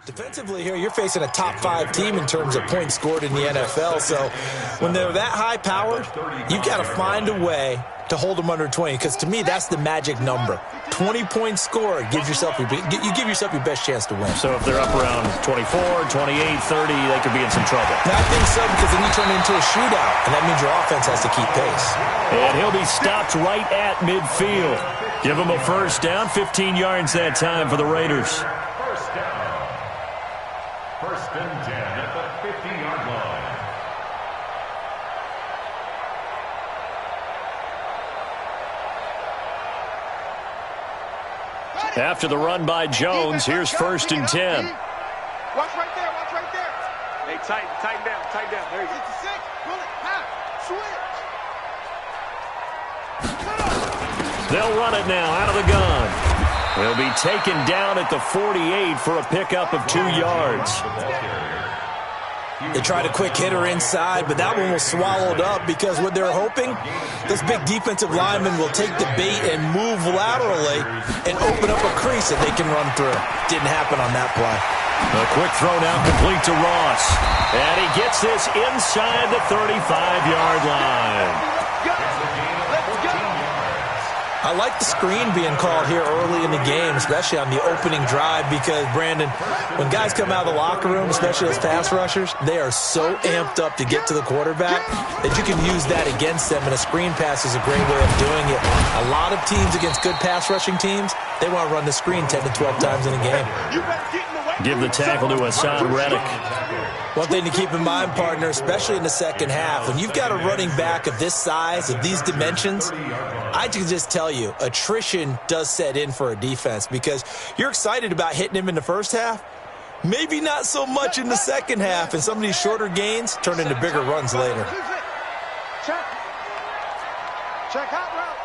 Defensively here, you're facing a top-5 team in terms of points scored in the NFL. So when they're that high-powered, you've got to find a way to hold them under 20. Because to me, that's the magic number. 20 points scored gives yourself you give yourself your best chance to win. So if they're up around 24, 28, 30, they could be in some trouble. I think so, because then you turn it into a shootout, and that means your offense has to keep pace. And he'll be stopped right at midfield. Give him a first down, 15 yards that time for the Raiders. First and 10 at the 50-yard line. After the run by Jones, here's first and 10. Watch right there, watch right there. Hey, tighten down. There you go. 66, pull it, half, switch. They'll run it now out of the gun. He'll be taken down at the 48 for a pickup of 2 yards. They tried a quick hitter inside, but that one was swallowed up because what they're hoping, this big defensive lineman will take the bait and move laterally and open up a crease that they can run through. Didn't happen on that play. A quick throw now complete to Ross. And he gets this inside the 35-yard line. I like the screen being called here early in the game, especially on the opening drive, because, Brandon, when guys come out of the locker room, especially as pass rushers, they are so amped up to get to the quarterback that you can use that against them, and a screen pass is a great way of doing it. A lot of teams against good pass rushing teams, they want to run the screen 10 to 12 times in a game. Give the tackle to Hassan Reddick. One thing to keep in mind, partner, especially in the second half, when you've got a running back of this size, of these dimensions, I can just tell you, attrition does set in for a defense because you're excited about hitting him in the first half, maybe not so much in the second half, and some of these shorter gains turn into bigger runs later. Check hot route.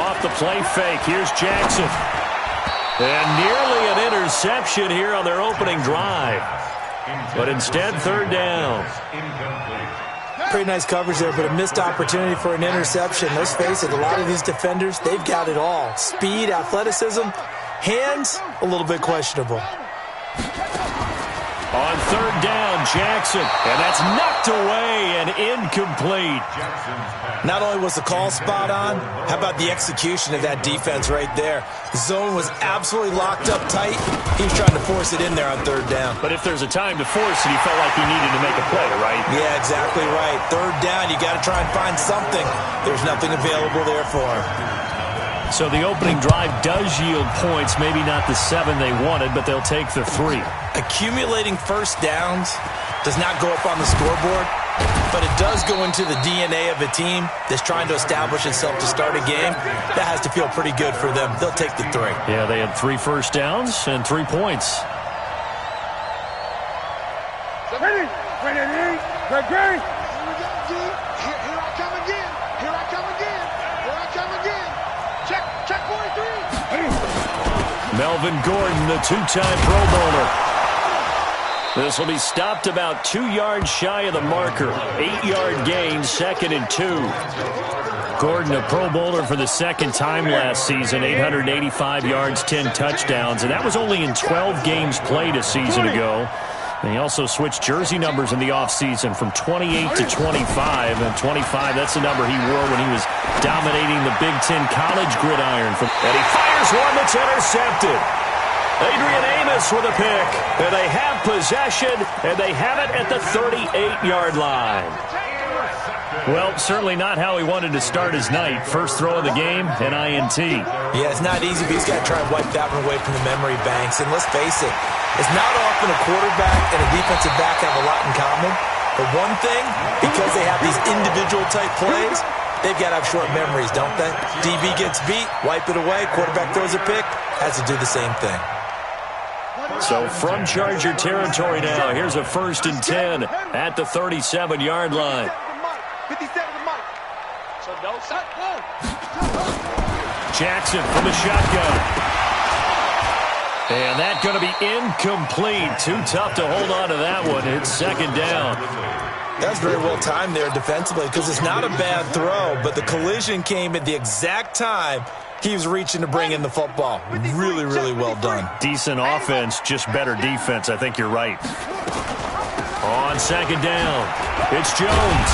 Off the play fake, here's Jackson. And nearly an interception here on their opening drive. But instead, third down. Pretty nice coverage there, but a missed opportunity for an interception. Let's face it, a lot of these defenders, they've got it all. Speed, athleticism, hands, a little bit questionable. On third down, Jackson. And that's knocked away and incomplete. Not only was the call spot on, how about the execution of that defense right there? The zone was absolutely locked up tight. He was trying to force it in there on third down. But if there's a time to force it, he felt like he needed to make a play, right? Yeah, exactly right. Third down, you got to try and find something. There's nothing available there for him. So the opening drive does yield points, maybe not the 7 they wanted, but they'll take the 3. Accumulating first downs does not go up on the scoreboard, but it does go into the DNA of a team that's trying to establish itself to start a game. That has to feel pretty good for them. They'll take the 3. Yeah, they had 3 first downs and 3 points. Ready. Here I come again. Check 43. Melvin Gordon, the 2-time Pro Bowler. This will be stopped about 2 yards shy of the marker. 8-yard gain, 2nd and 2. Gordon, a Pro Bowler for the second time last season, 885 yards, 10 touchdowns, and that was only in 12 games played a season ago. And he also switched jersey numbers in the offseason from 28 to 25. And 25, that's the number he wore when he was dominating the Big Ten college gridiron. And he fires one that's intercepted. Adrian Amos with a pick. And they have possession, and they have it at the 38-yard line. Well, certainly not how he wanted to start his night. First throw of the game, an INT. Yeah, it's not easy, but he's got to try and wipe that one away from the memory banks. And let's face it, it's not often a quarterback and a defensive back have a lot in common. But one thing, because they have these individual type plays, they've got to have short memories, don't they? DB gets beat, wipe it away, quarterback throws a pick, has to do the same thing. So from Charger territory now, here's a 1st and 10 at the 37-yard line. 57 to Mike. So no shot. Jackson from the shotgun. And that's going to be incomplete. Too tough to hold on to that one. It's 2nd down. That's very well timed there defensively because it's not a bad throw, but the collision came at the exact time he was reaching to bring in the football. Really, really well done. Decent offense, just better defense. I think you're right. On second down, it's Jones.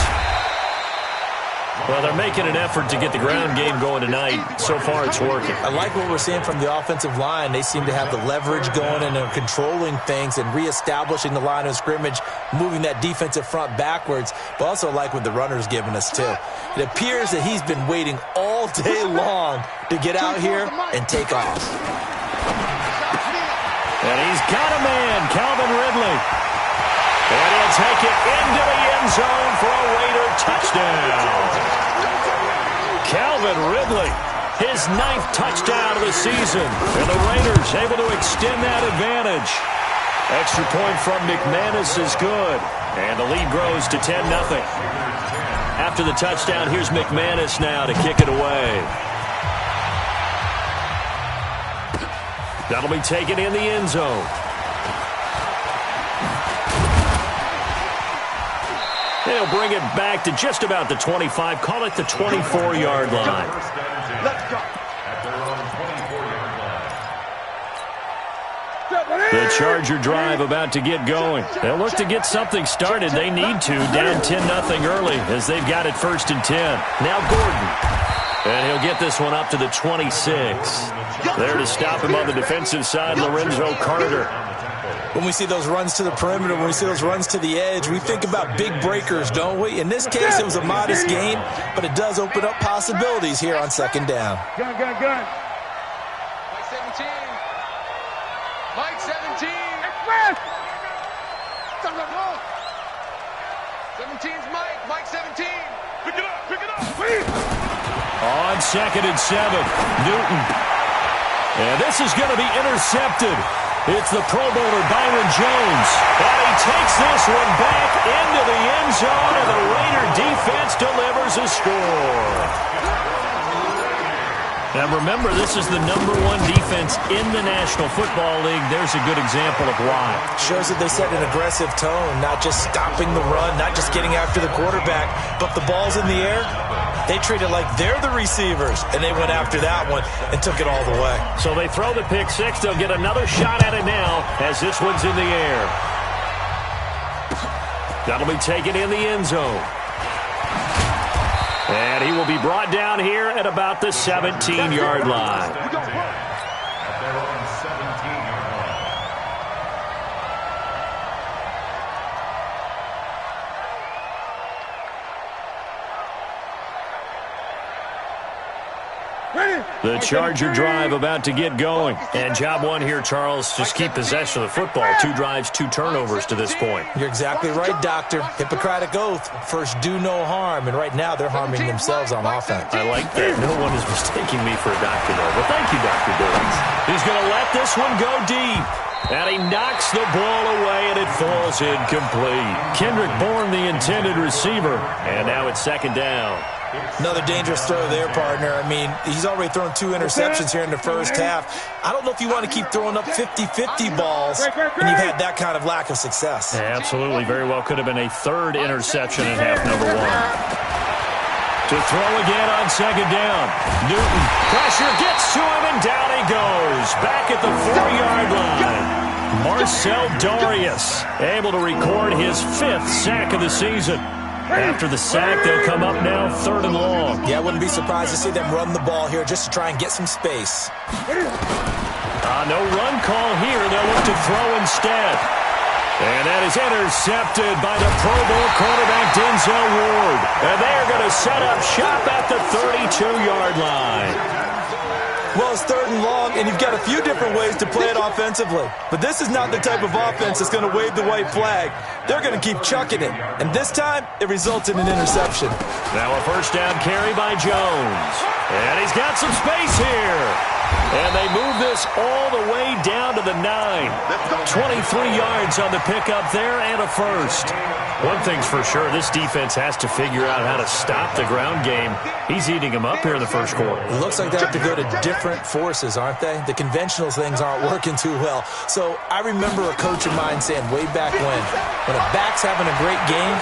Well, they're making an effort to get the ground game going tonight. So far, it's working. I like what we're seeing from the offensive line. They seem to have the leverage going and they're controlling things and reestablishing the line of scrimmage, moving that defensive front backwards, but also like what the runner's giving us, too. It appears that he's been waiting all day long to get out here and take off. And he's got a man, Calvin Ridley. And he'll take it into the end zone for a Raider touchdown. Calvin Ridley, his 9th touchdown of the season. And the Raiders able to extend that advantage. Extra point from McManus is good. And the lead grows to 10-0. After the touchdown, here's McManus now to kick it away. That'll be taken in the end zone. They'll bring it back to just about the 25. Call it the 24-yard line. Let's go. The Charger drive about to get going. They'll look to get something started. They need to, down 10-0 early as they've got it 1st and 10. Now Gordon. And he'll get this one up to the 26. There to stop him on the defensive side, Lorenzo Carter. When we see those runs to the perimeter, when we see those runs to the edge, we think about big breakers, don't we? In this case, it was a modest gain, but it does open up possibilities here on second down. Gun. Mike 17. Mike 17. Express. 17's Mike. Mike 17. Pick it up. On 2nd and 7, Newton. And this is going to be intercepted. It's the Pro Bowler Byron Jones. And he takes this one back into the end zone, and the Raider defense delivers a score. Now remember, this is the #1 defense in the National Football League. There's a good example of why. Shows that they set an aggressive tone, not just stopping the run, not just getting after the quarterback, but the ball's in the air. They treat it like they're the receivers, and they went after that one and took it all the way. So they throw the pick six. They'll get another shot at it now as this one's in the air. That'll be taken in the end zone. And he will be brought down here at about the 17-yard line. The Charger drive about to get going. And job one here, Charles, just keep possession of the football. 2 drives, 2 turnovers to this point. You're exactly right, Doctor. Hippocratic oath. First, do no harm. And right now, they're harming themselves on offense. I like that. No one is mistaking me for a doctor, though. Well, thank you, Dr. Billings. He's going to let this one go deep. And he knocks the ball away, and it falls incomplete. Kendrick Bourne, the intended receiver. And now it's 2nd down. Another dangerous throw there, partner. I mean, he's already thrown 2 interceptions here in the first half. I don't know if you want to keep throwing up 50-50 balls when you've had that kind of lack of success. Yeah, absolutely. Very well could have been a 3rd interception in half number 1. To throw again on 2nd down. Newton. Pressure gets to him, and down he goes. Back at the 4-yard line. Marcel Darius able to record his 5th sack of the season. After the sack, they'll come up now 3rd and long. Yeah, I wouldn't be surprised to see them run the ball here just to try and get some space. No run call here. They'll look to throw instead. And that is intercepted by the Pro Bowl quarterback, Denzel Ward. And they're going to set up shop at the 32-yard line. Well, it's 3rd and long, and you've got a few different ways to play it offensively. But this is not the type of offense that's going to wave the white flag. They're going to keep chucking it. And this time, it results in an interception. Now a 1st down carry by Jones. And he's got some space here. And they move this all the way down to the 9. 23 yards on the pickup there and a 1st. One thing's for sure, this defense has to figure out how to stop the ground game. He's eating them up here in the first quarter. It looks like they have to go to different forces, aren't they? The conventional things aren't working too well. So I remember a coach of mine saying way back when a back's having a great game,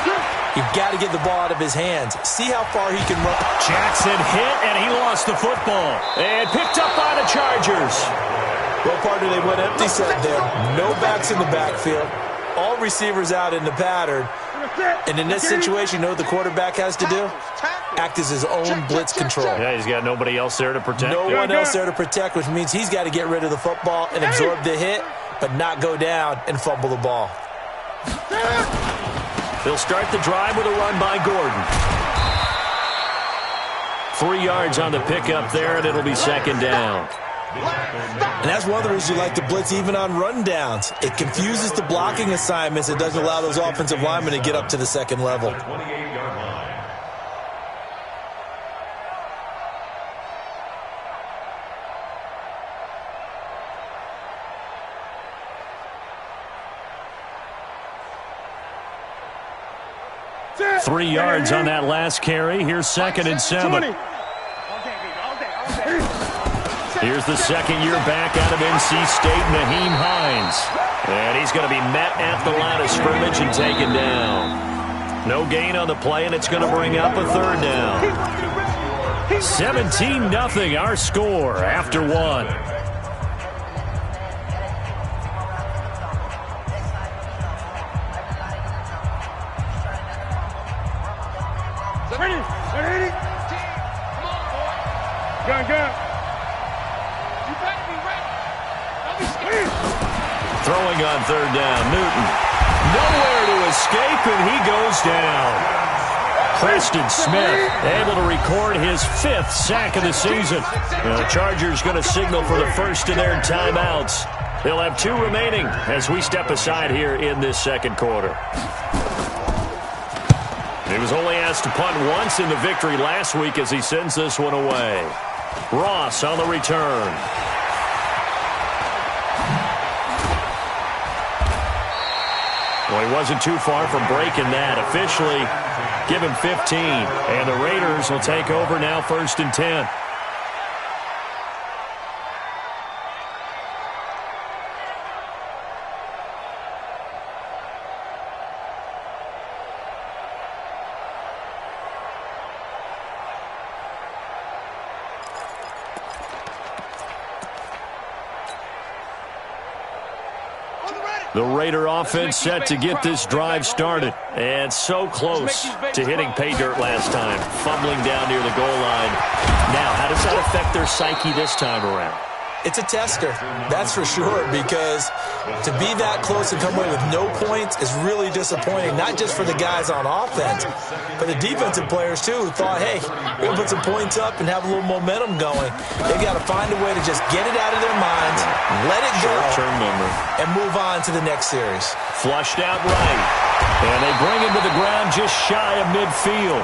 You've got to get the ball out of his hands. See how far he can run. Jackson hit, and he lost the football. And picked up by the Chargers. Well, partner, they went empty set there. No backs in the backfield. All receivers out in the pattern. And in this situation, you know what the quarterback has to do? Act as his own blitz control. Yeah, he's got nobody else there to protect. No one else there to protect, which means he's got to get rid of the football and absorb the hit, but not go down and fumble the ball. They'll start the drive with a run by Gordon. 3 yards on the pickup there, and it'll be second down. And that's one of the reasons you like to blitz even on rundowns. It confuses the blocking assignments. It doesn't allow those offensive linemen to get up to the second level. 28-yard line. Three yards on that last carry. Here's second and 7. Here's the second-year back out of NC State, Nyheim Hines. And he's going to be met at the line of scrimmage and taken down. No gain on the play, and it's going to bring up a third down. 17-0 our score after 1. Throwing on third down, Newton. Nowhere to escape, and he goes down. Preston Smith able to record his 5th sack of the season. The Chargers going to signal for the first of their timeouts. They'll have 2 remaining as we step aside here in this second quarter. He was only asked to punt once in the victory last week as he sends this one away. Ross on the return. Well, he wasn't too far from breaking that. Officially, give him 15. And the Raiders will take over now, 1st and 10. The Raider offense set to get this drive started. And so close to hitting pay dirt last time. Fumbling down near the goal line. Now, how does that affect their psyche this time around? It's a tester, that's for sure, because to be that close and come away with no points is really disappointing, not just for the guys on offense, but the defensive players, too, who thought, hey, we're going to put some points up and have a little momentum going. They've got to find a way to just get it out of their minds, let it go, short-term memory, and move on to the next series. Flushed out right, and they bring him to the ground just shy of midfield.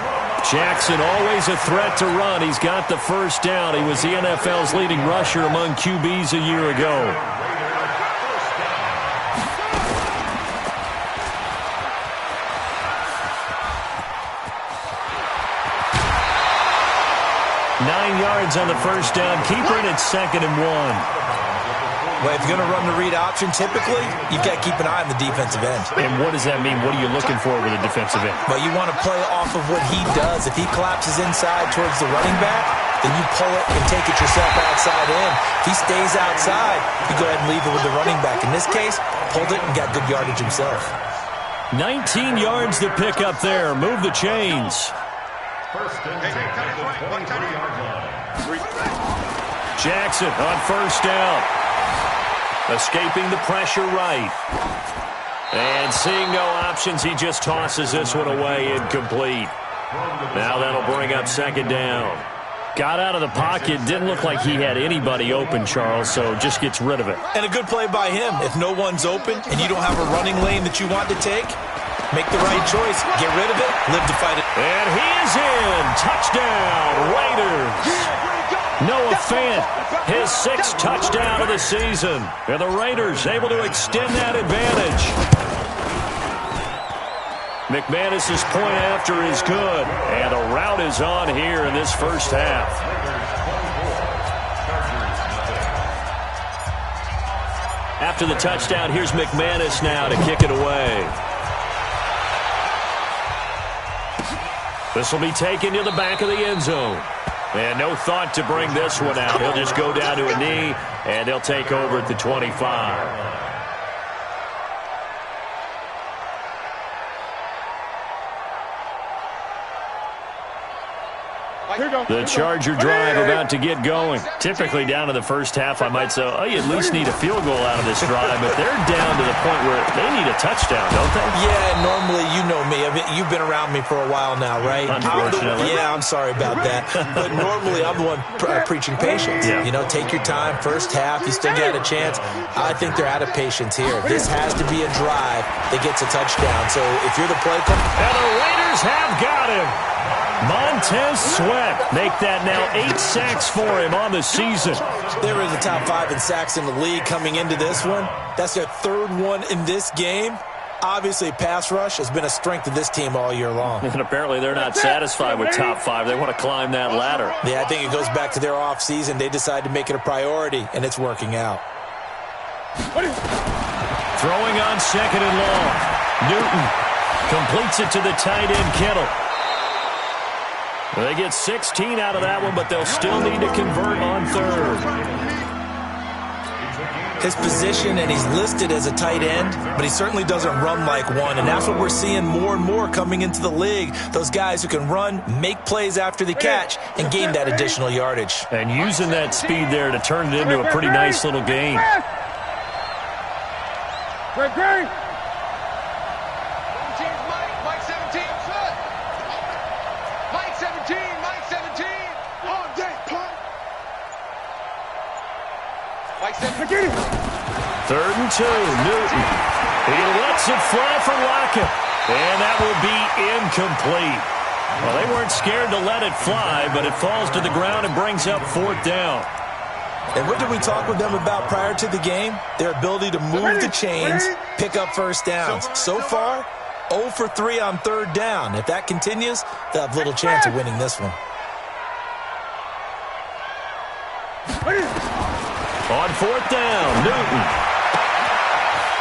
Jackson always a threat to run. He's got the first down. He was the NFL's leading rusher among QBs a year ago. Nine yards on the first down. Keeper, and it's 2nd and 1. Well, if you're going to run the read option, typically, you've got to keep an eye on the defensive end. And what does that mean? What are you looking for with a defensive end? Well, you want to play off of what he does. If he collapses inside towards the running back, then you pull it and take it yourself outside in. If he stays outside, you go ahead and leave it with the running back. In this case, pulled it and got good yardage himself. 19 yards to pick up there. Move the chains. First and 10 at the 23-yard line. Jackson on first down. Escaping the pressure right. And seeing no options, he just tosses this one away, incomplete. Now that'll bring up 2nd down. Got out of the pocket. Didn't look like he had anybody open, Charles, so just gets rid of it. And a good play by him. If no one's open and you don't have a running lane that you want to take, make the right choice. Get rid of it. Live to fight it. And he is in. Touchdown, Raiders. Noah Fant, his 6th touchdown of the season. And the Raiders able to extend that advantage. McManus's point after is good. And the route is on here in this first half. After the touchdown, here's McManus now to kick it away. This will be taken to the back of the end zone. And no thought to bring this one out. He'll just go down to a knee, and they'll take over at the 25. The Charger drive about to get going. Typically down to the first half, I might say, oh, you at least need a field goal out of this drive, but they're down to the point where they need a touchdown, don't they? Yeah, normally, you know me. I mean, you've been around me for a while now, right? Unfortunately. I'm sorry about that. But normally, I'm the one preaching patience. Yeah. You know, take your time. First half, you still got a chance. I think they're out of patience here. This has to be a drive that gets a touchdown. So if you're the play caller... And the Raiders have got him. Montez Sweat make that now 8 sacks for him on the season. They were in the top 5 in sacks in the league coming into this one. That's their 3rd one in this game. Obviously, pass rush has been a strength of this team all year long. And apparently they're not satisfied with top 5. They want to climb that ladder. Yeah, I think it goes back to their offseason. They decided to make it a priority, and it's working out. Throwing on 2nd and long. Newton completes it to the tight end, Kittle. They get 16 out of that one, but they'll still need to convert on 3rd. His position, and he's listed as a tight end, but he certainly doesn't run like one, and that's what we're seeing more and more coming into the league. Those guys who can run, make plays after the catch, and gain that additional yardage. And using that speed there to turn it into a pretty nice little game. Great. Third and 2, Newton. He lets it fly for Lockett, and that will be incomplete. Well, they weren't scared to let it fly, but it falls to the ground and brings up 4th down. And what did we talk with them about prior to the game? Their ability to move the chains, pick up first downs. So far, 0 for 3 on 3rd down. If that continues, they'll have little chance of winning this one. On 4th down, Newton.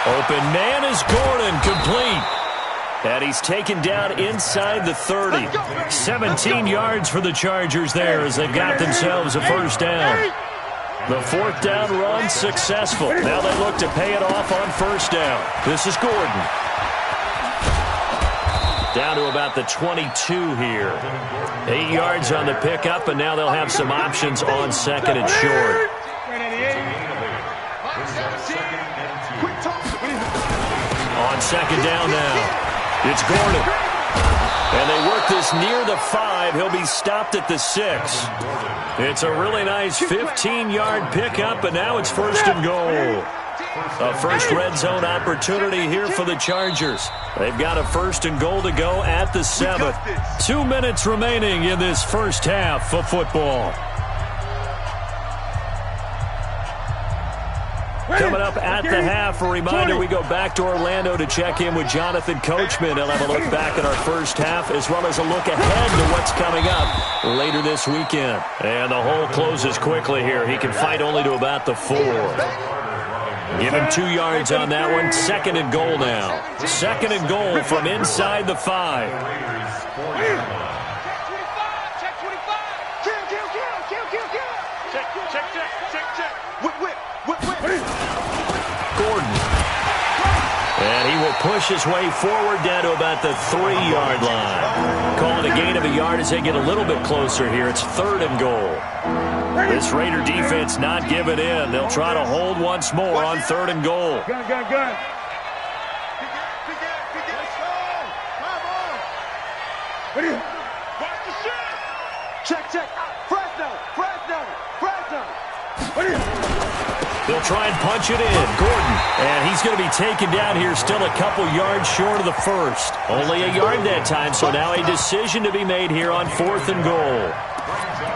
Open man is Gordon, complete. And he's taken down inside the 30. 17 yards for the Chargers there as they've got themselves a first down. The 4th down run successful. Now they look to pay it off on 1st down. This is Gordon. Down to about the 22 here. 8 yards on the pickup, and now they'll have some options on 2nd and short. On 2nd down now, it's Gordon. And they work this near the 5. He'll be stopped at the 6. It's a really nice 15-yard pickup, and now it's 1st and goal. A first red zone opportunity here for the Chargers. They've got a 1st and goal to go at the 7th. 2 minutes remaining in this first half of football. Coming up at the half, a reminder, we go back to Orlando to check in with Jonathan Coachman. He'll have a look back at our first half as well as a look ahead to what's coming up later this weekend. And the hole closes quickly here. He can fight only to about the 4. Give him 2 yards on that one. 2nd and goal now. 2nd and goal from inside the 5. Gordon. And he will push his way forward down to about the 3-yard line. Call it a gain of a yard as they get a little bit closer here. It's 3rd and goal. This Raider defense not giving in. They'll try to hold once more on 3rd and goal. Gun. Check. Fresno. They'll try and punch it in. Gordon. And he's going to be taken down here still a couple yards short of the 1st. Only a yard that time, so now a decision to be made here on 4th and goal.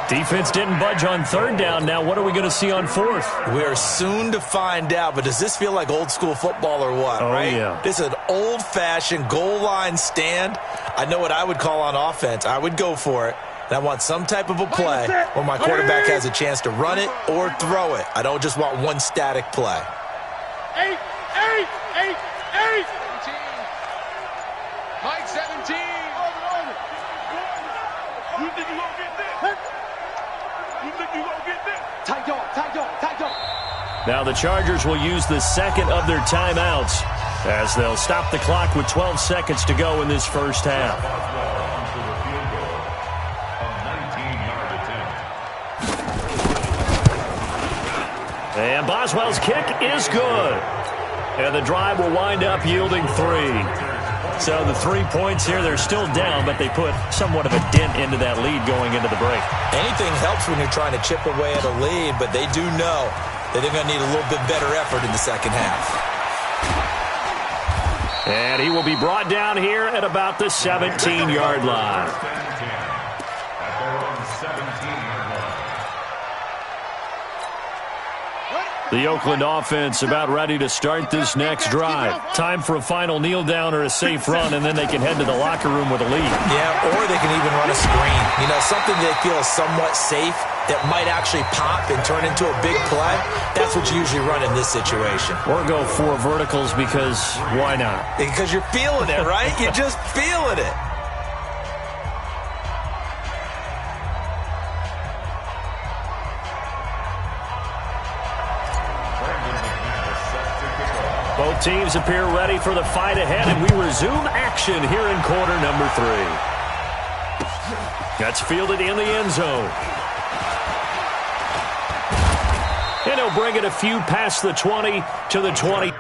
Defense didn't budge on 3rd down. Now what are we going to see on 4th? We're soon to find out, but does this feel like old school football or what, right? Yeah. This is an old-fashioned goal line stand. I know what I would call on offense. I would go for it. And I want some type of a play where my quarterback has a chance to run it or throw it. I don't just want one static play. 8. Mike 17. You think you gonna get this? You think you gonna get this? Tight dog, tight dog, tight dog. Now the Chargers will use the second of their timeouts as they'll stop the clock with 12 seconds to go in this first half. And Boswell's kick is good. And the drive will wind up yielding 3. So the 3 points here, they're still down, but they put somewhat of a dent into that lead going into the break. Anything helps when you're trying to chip away at a lead, but they do know that they're going to need a little bit better effort in the second half. And he will be brought down here at about the 17-yard line. The Oakland offense about ready to start this next drive. Time for a final kneel down or a safe run, and then they can head to the locker room with a lead. Yeah, or they can even run a screen. You know, something they feel is somewhat safe that might actually pop and turn into a big play. That's what you usually run in this situation. Or go 4 verticals because why not? Because you're feeling it, right? You're just feeling it. Both teams appear ready for the fight ahead, and we resume action here in quarter number 3. That's fielded in the end zone. And he'll bring it a few past the 20 to the 20.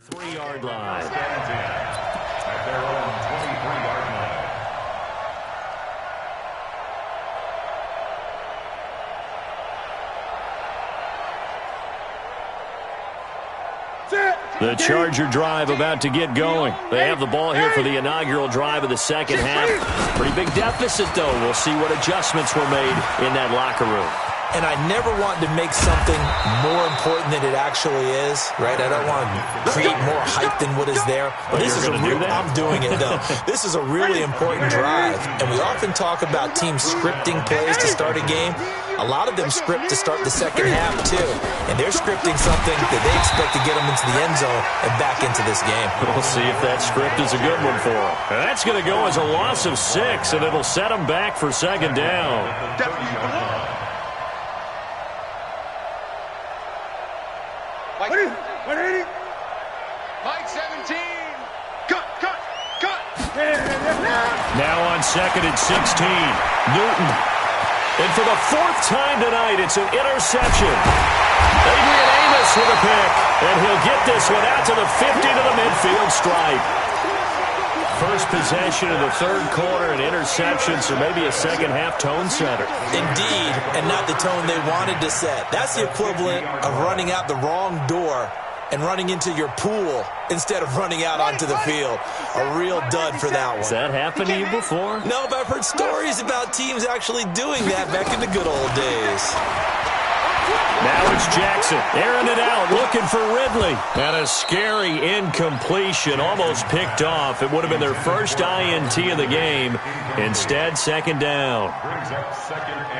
Three-yard line. Stands in at their own 23-yard line. The Charger drive about to get going. They have the ball here for the inaugural drive of the second half. Pretty big deficit, though. We'll see what adjustments were made in that locker room. And I never want to make something more important than it actually is, right? I don't want to create more hype than what is there. But this is a real, I'm doing it, though. This is a really important drive. And we often talk about teams scripting plays to start a game. A lot of them script to start the second half, too. And they're scripting something that they expect to get them into the end zone and back into this game. We'll see if that script is a good one for them. That's going to go as a loss of 6, and it'll set them back for second down. Mike 17. Cut. Now on second and 16. Newton. And for the 4th time tonight, it's an interception. Adrian Amos with a pick. And he'll get this one out to the 50 to the midfield stripe. First possession of the third quarter, an interception, so maybe a second-half tone setter. Indeed, and not the tone they wanted to set. That's the equivalent of running out the wrong door and running into your pool instead of running out onto the field. A real dud for that one. Has that happened to you before? No, but I've heard stories about teams actually doing that back in the good old days. Now it's Jackson, airing it out, looking for Ridley. And a scary incompletion, almost picked off. It would have been their first INT of the game. Instead, second down.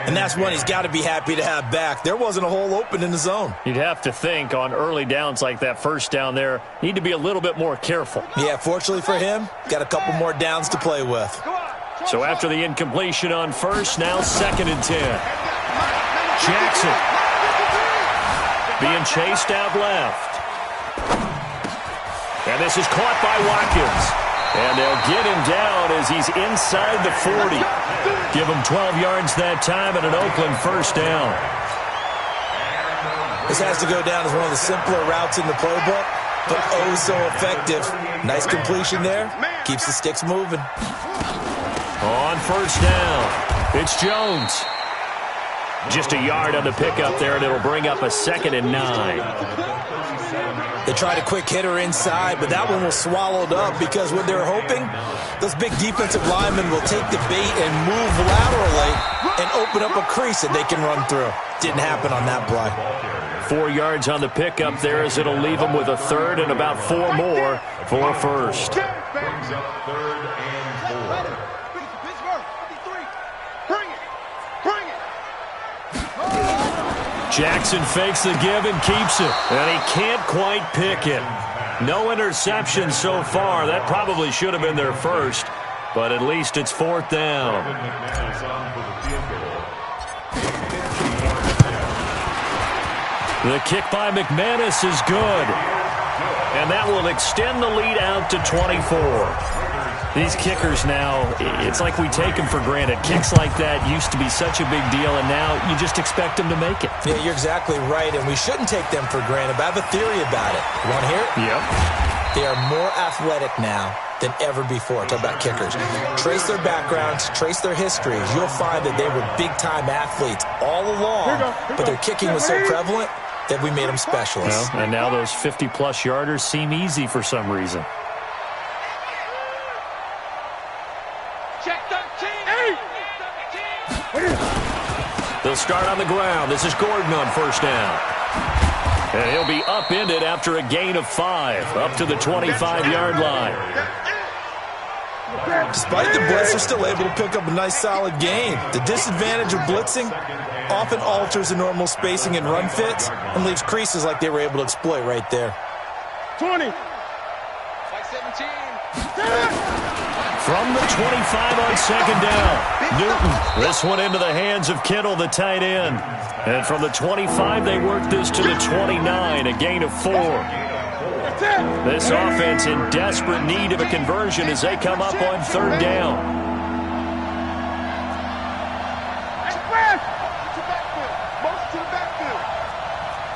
And that's one he's got to be happy to have back. There wasn't a hole open in the zone. You'd have to think on early downs like that first down there, need to be a little bit more careful. Yeah, fortunately for him, got a couple more downs to play with. So after the incompletion on first, now second and 10. Jackson being chased out left. And this is caught by Watkins. And they'll get him down as he's inside the 40. Give him 12 yards that time and an Oakland first down. This has to go down as one of the simpler routes in the playbook, but oh so effective. Nice completion there. Keeps the sticks moving. On first down, it's Jones. Just a yard on the pickup there, and it'll bring up a 2nd and 9. They tried a quick hitter inside, but that one was swallowed up because what they're hoping, those big defensive linemen will take the bait and move laterally and open up a crease that they can run through. Didn't happen on that play. 4 yards on the pickup there as it'll leave them with a third and about 4 more for a first. Brings up 3rd and 4. Jackson fakes the give and keeps it. And he can't quite pick it. No interception so far. That probably should have been their first. But at least it's 4th down. The kick by McManus is good. And that will extend the lead out to 24. These kickers now, it's like we take them for granted. Kicks like that used to be such a big deal, and now you just expect them to make it. Yeah, you're exactly right, and we shouldn't take them for granted, but I have a theory about it. You want to hear it? Yep. They are more athletic now than ever before. Talk about kickers. Trace their backgrounds, trace their histories. You'll find that they were big-time athletes all along, but their kicking was so prevalent that we made them specialists. Well, and now those 50-plus yarders seem easy for some reason. They'll start on the ground. This is Gordon on first down. And he'll be upended after a gain of 5, up to the 25-yard line. Despite the blitz, they're still able to pick up a nice, solid gain. The disadvantage of blitzing often alters the normal spacing and run fits and leaves creases like they were able to exploit right there. 20. From the 25 on second down, Newton. This one into the hands of Kittle, the tight end. And from the 25, they work this to the 29, a gain of 4. This offense in desperate need of a conversion as they come up on third down.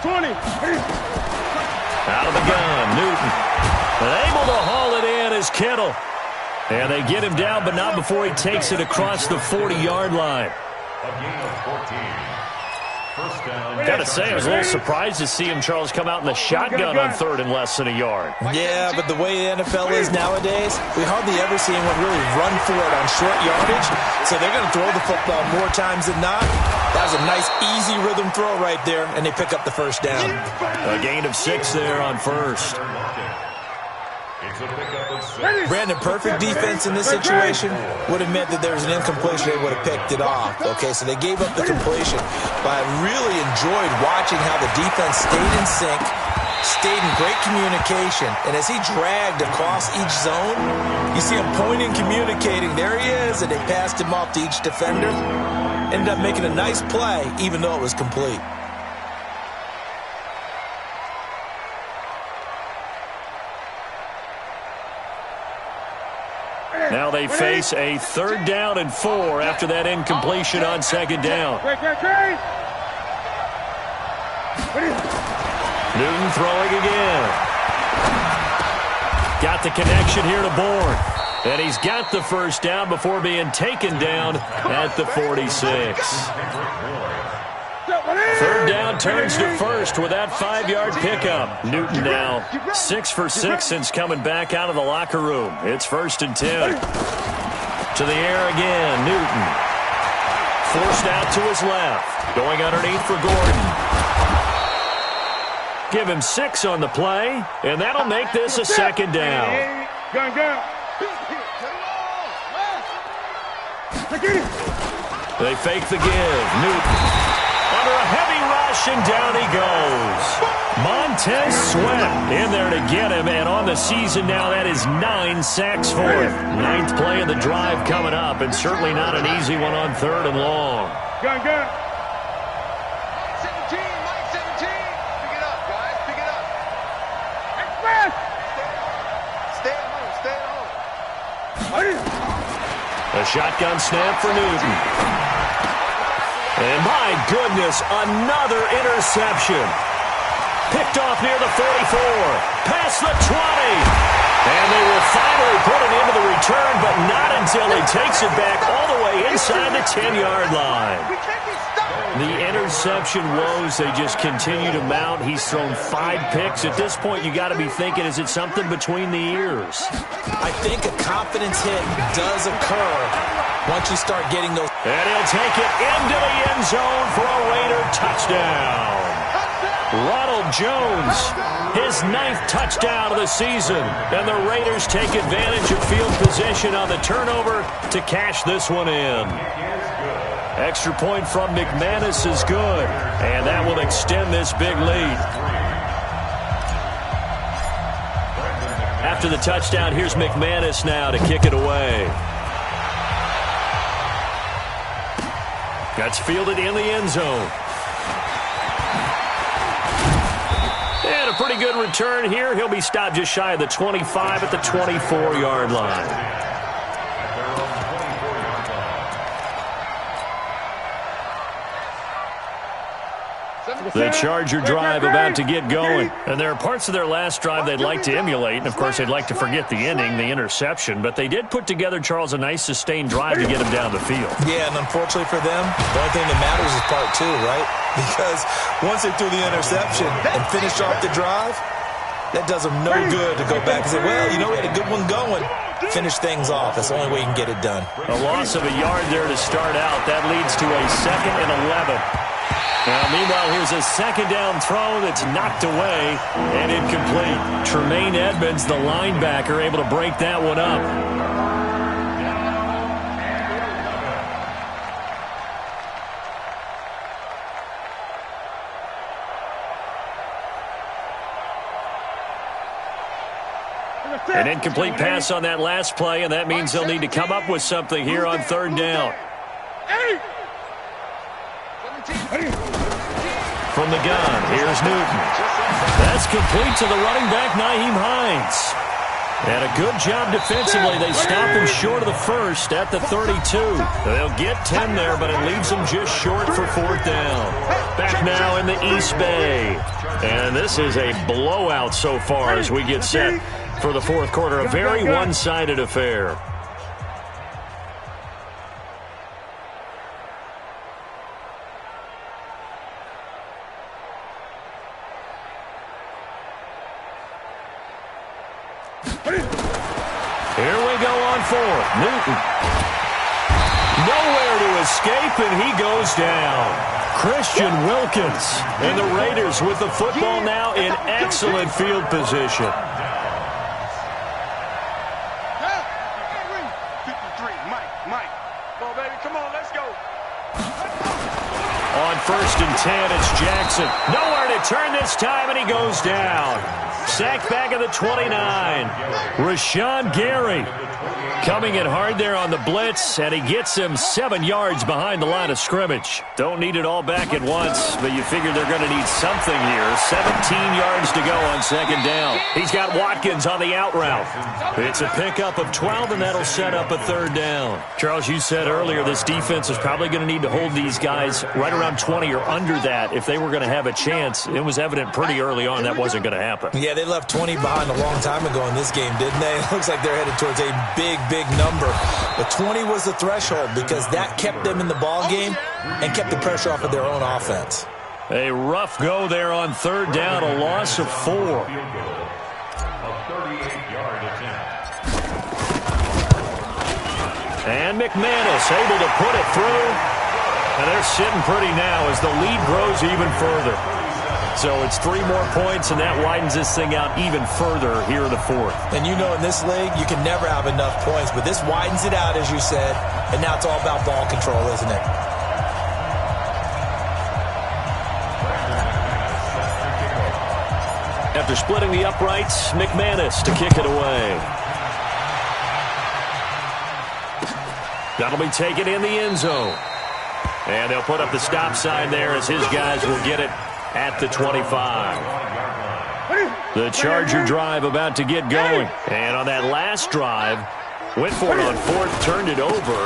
20. Out of the gun, Newton. And able to haul it in is Kittle. And they get him down, but not before he takes it across the 40-yard line. Got to say, I was a little surprised to see him, Charles, come out in the shotgun on third and less than a yard. Yeah, but the way the NFL is nowadays, we hardly ever see anyone really run for it on short yardage. So they're going to throw the football more times than not. That was a nice, easy rhythm throw right there, and they pick up the first down. A gain of 6 there on first. Brandon, perfect defense in this situation would have meant that there was an incompletion. They would have picked it off. Okay, so they gave up the completion. But I really enjoyed watching how the defense stayed in sync, stayed in great communication. And as he dragged across each zone, you see him pointing, communicating. There he is, and they passed him off to each defender. Ended up making a nice play, even though it was complete. Now they face a 3rd down and 4 after that incompletion on second down. Newton throwing again. Got the connection here to Bourne. And he's got the first down before being taken down at the 46. 3rd down turns to first with that 5-yard pickup. Newton now 6 for 6 since coming back out of the locker room. It's 1st and 10. To the air again, Newton. Forced out to his left. Going underneath for Gordon. Give him 6 on the play, and that'll make this a second down. They fake the give. Newton under a heavy rush, and down he goes. Montez Sweat in there to get him, and on the season now, that is 9 sacks for him. 9th play of the drive coming up, and certainly not an easy one on 3rd and long. Gun. 17, Mike 17. Pick it up, guys. Pick it up. Express. Stay at home. A shotgun snap for Newton. And my goodness, another interception. Picked off near the 44, past the 20. And they will finally put it into the return, but not until he takes it back all the way inside the 10-yard line. The interception woes, they just continue to mount. He's thrown 5 picks. At this point, you got to be thinking, is it something between the ears? I think a confidence hit does occur once you start getting those. And he'll take it into the end zone for a Raider touchdown. Ronald Jones, his 9th touchdown of the season. And the Raiders take advantage of field position on the turnover to cash this one in. Extra point from McManus is good, and that will extend this big lead. After the touchdown, here's McManus now to kick it away. That's fielded in the end zone. And a pretty good return here. He'll be stopped just shy of the 25 at the 24-yard line. The Charger drive about to get going. And there are parts of their last drive they'd like to emulate. And, of course, they'd like to forget the ending, the interception. But they did put together, Charles, a nice sustained drive to get him down the field. Yeah, and unfortunately for them, the only thing that matters is part 2, right? Because once they threw the interception and finished off the drive, that does them no good to go back and say, well, you know, we had a good one going. Finish things off. That's the only way you can get it done. A loss of a yard there to start out. That leads to a 2nd and 11. Now, meanwhile, here's a 2nd down throw that's knocked away and incomplete. Tremaine Edmonds, the linebacker, able to break that one up. An incomplete pass on that last play, and that means they'll need to come up with something here on 3rd down. From the gun, here's Newton. That's complete to the running back, Nyheim Hines. And a good job defensively. They stop him short of the 1st at the 32. They'll get 10 there, but it leaves them just short for 4th down. Back now in the East Bay. And this is a blowout so far as we get set for the 4th quarter. A very one-sided affair. Here we go on 4th. Newton. Nowhere to escape, and he goes down. Christian Wilkins. And the Raiders with the football now in excellent field position. Mike. Come on, baby. Come on, let's go. On 1st and 10, it's Jackson. Nowhere to turn this time, and he goes down. Sacked back at the 29. Rashawn Gary coming in hard there on the blitz, and he gets him 7 yards behind the line of scrimmage. Don't need it all back at once, but you figure they're going to need something here. 17 yards to go on 2nd down. He's got Watkins on the out route. It's a pickup of 12, and that'll set up a 3rd down. Charles, you said earlier this defense is probably going to need to hold these guys right around 20 or under that if they were going to have a chance. It was evident pretty early on that wasn't going to happen. Yeah, they left 20 behind a long time ago in this game, didn't they? It looks like they're headed towards a big number. But 20 was the threshold because that kept them in the ball game and kept the pressure off of their own offense. A rough go there on 3rd down, a loss of 4. A 38-yard attempt. And McManus able to put it through. And they're sitting pretty now as the lead grows even further. So it's 3 more points, and that widens this thing out even further here in the fourth. And you know in this league, you can never have enough points, but this widens it out, as you said, and now it's all about ball control, isn't it? After splitting the uprights, McManus to kick it away. That'll be taken in the end zone. And they'll put up the stop sign there as his guys will get it at the 25. The Charger drive about to get going. And on that last drive, went for it on 4th, turned it over.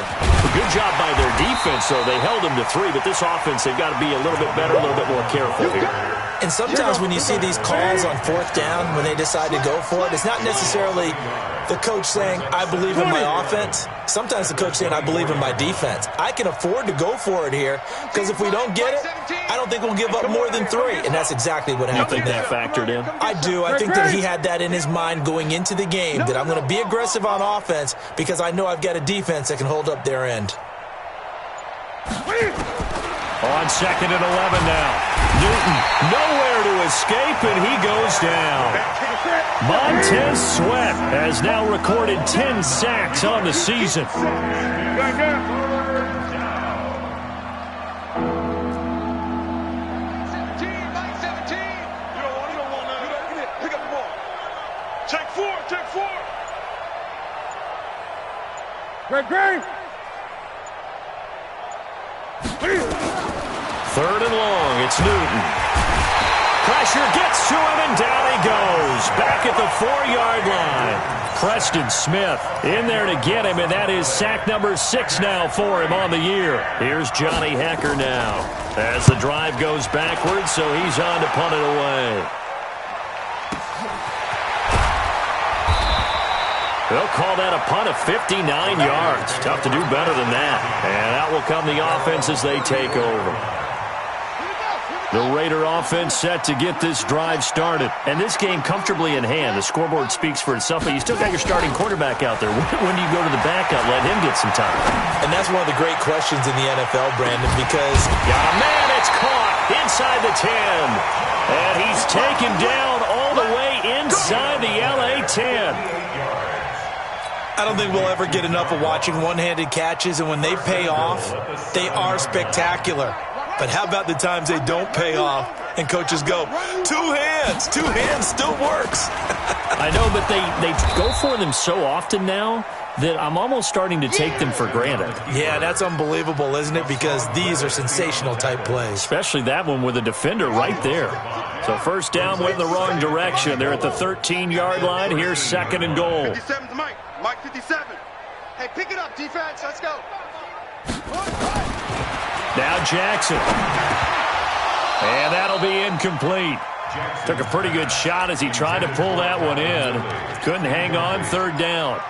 Good job by their defense, though. They held them to 3, but this offense, they've got to be a little bit better, a little bit more careful here. And sometimes when you see these calls on 4th down, when they decide to go for it, it's not necessarily the coach saying, I believe in my offense. Sometimes the coach saying, I believe in my defense. I can afford to go for it here because if we don't get it, I don't think we'll give up more than 3. And that's exactly what happened there. You think that factored in? I do. I think that he had that in his mind going into the game, that I'm going to be aggressive on offense because I know I've got a defense that can hold up their end. On 2nd and 11 now. Newton nowhere to escape, and he goes down. Montez Sweat has now recorded 10 sacks on the season. 17, Mike, 17. You don't want none. Pick up the ball. Take 4. Great. 3rd and long, it's Newton. Pressure gets to him, and down he goes. Back at the 4-yard line. Preston Smith in there to get him, and that is sack number 6 now for him on the year. Here's Johnny Hekker now as the drive goes backwards, so he's on to punt it away. They'll call that a punt of 59 yards. Tough to do better than that. And out will come the offense as they take over. The Raider offense set to get this drive started. And this game comfortably in hand. The scoreboard speaks for itself, but you still got your starting quarterback out there. When do you go to the backup, let him get some time? And that's one of the great questions in the NFL, Brandon, because... Got a man, it's caught inside the 10. And he's taken down all the way inside the LA 10. I don't think we'll ever get enough of watching one-handed catches, and when they pay off, they are spectacular. But how about the times they don't pay off and coaches go, 2 hands still works. I know, but they go for them so often now that I'm almost starting to take them for granted. Yeah, that's unbelievable, isn't it? Because these are sensational type plays. Especially that one with a defender right there. So 1st down went in the wrong direction. They're at the 13-yard line. Here's 2nd and goal. 57's Mike. Mike 57. Hey, pick it up, defense. Let's go. Now Jackson. And that'll be incomplete. Took a pretty good shot as he tried to pull that one in. Couldn't hang on. 3rd down.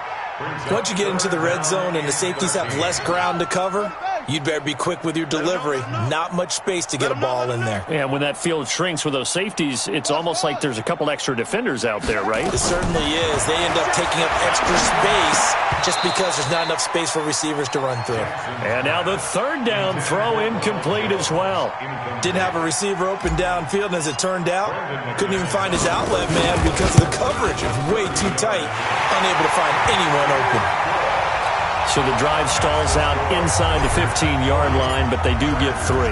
Once you get into the red zone and the safeties have less ground to cover, you'd better be quick with your delivery. Not much space to get a ball in there. And when that field shrinks with those safeties, it's almost like there's a couple extra defenders out there, right? It certainly is. They end up taking up extra space just because there's not enough space for receivers to run through. And now the 3rd down throw incomplete as well. Didn't have a receiver open downfield, and as it turned out, couldn't even find his outlet man because of the coverage. It was way too tight, unable to find anyone open. So the drive stalls out inside the 15-yard line, but they do get 3.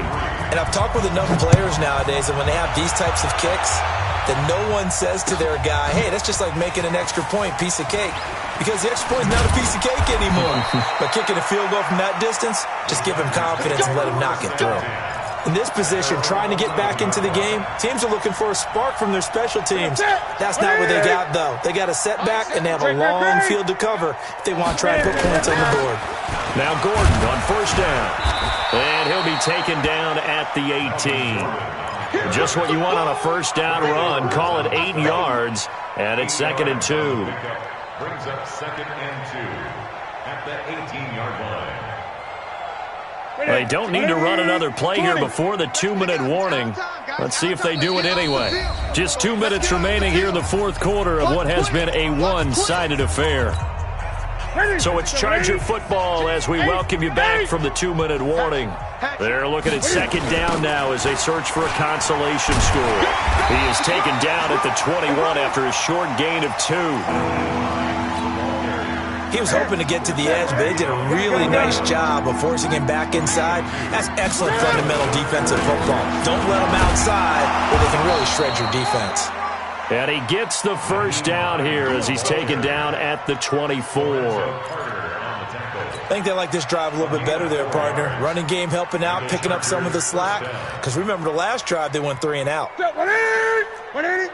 And I've talked with enough players nowadays that when they have these types of kicks, that no one says to their guy, hey, that's just like making an extra point, piece of cake. Because the extra point is not a piece of cake anymore. But kicking a field goal from that distance, just give him confidence and let him knock it through. In this position, trying to get back into the game, teams are looking for a spark from their special teams. That's not what they got, though. They got a setback, and they have a long field to cover if they want to try and put points on the board. Now Gordon on 1st down. And he'll be taken down at the 18. Just what you want on a 1st down run. Call it 8 yards, and it's 2nd and 2. Brings up 2nd and 2 at the 18-yard line. They don't need to run another play here before the 2-minute warning. Let's see if they do it anyway. Just 2 minutes remaining here in the 4th quarter of what has been a one-sided affair. So it's Charger football as we welcome you back from the 2-minute warning. They're looking at second down now as they search for a consolation score. He is taken down at the 21 after a short gain of 2. He was hoping to get to the edge, but they did a really nice job of forcing him back inside. That's excellent fundamental defensive football. Don't let him outside where they can really shred your defense. And he gets the first down here as he's taken down at the 24. I think they like this drive a little bit better there, partner. Running game helping out, picking up some of the slack. Because remember the last drive, they went 3 and out. 180,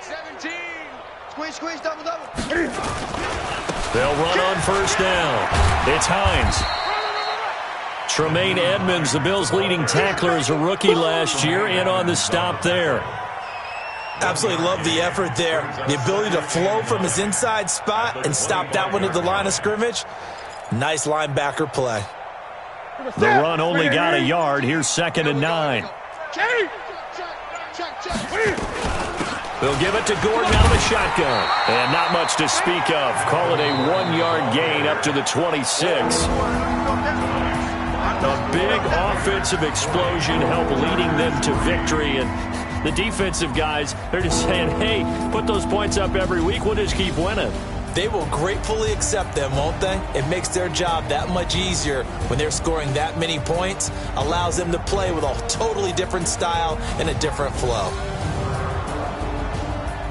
17. Squeeze, double. They'll run on first down. It's Hines. Tremaine Edmonds, the Bills' leading tackler as a rookie last year, in on the stop there. Absolutely love the effort there. The ability to flow from his inside spot and stop that one at the line of scrimmage. Nice linebacker play. The run only got a yard. Here's 2nd and 9. They'll give it to Gordon out of the shotgun. And not much to speak of. Call it a 1-yard gain up to the 26. A big offensive explosion helped leading them to victory. And the defensive guys, they're just saying, hey, put those points up every week. We'll just keep winning. They will gratefully accept them, won't they? It makes their job that much easier when they're scoring that many points. Allows them to play with a totally different style and a different flow.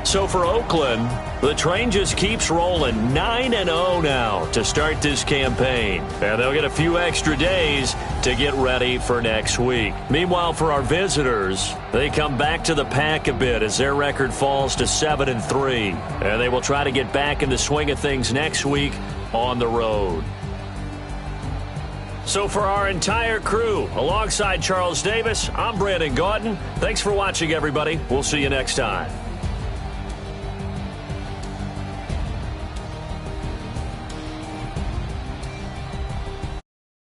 So for Oakland, the train just keeps rolling. 9-0 now to start this campaign. And they'll get a few extra days to get ready for next week. Meanwhile, for our visitors, they come back to the pack a bit as their record falls to 7-3. And they will try to get back in the swing of things next week on the road. So for our entire crew, alongside Charles Davis, I'm Brandon Gaudin. Thanks for watching, everybody. We'll see you next time.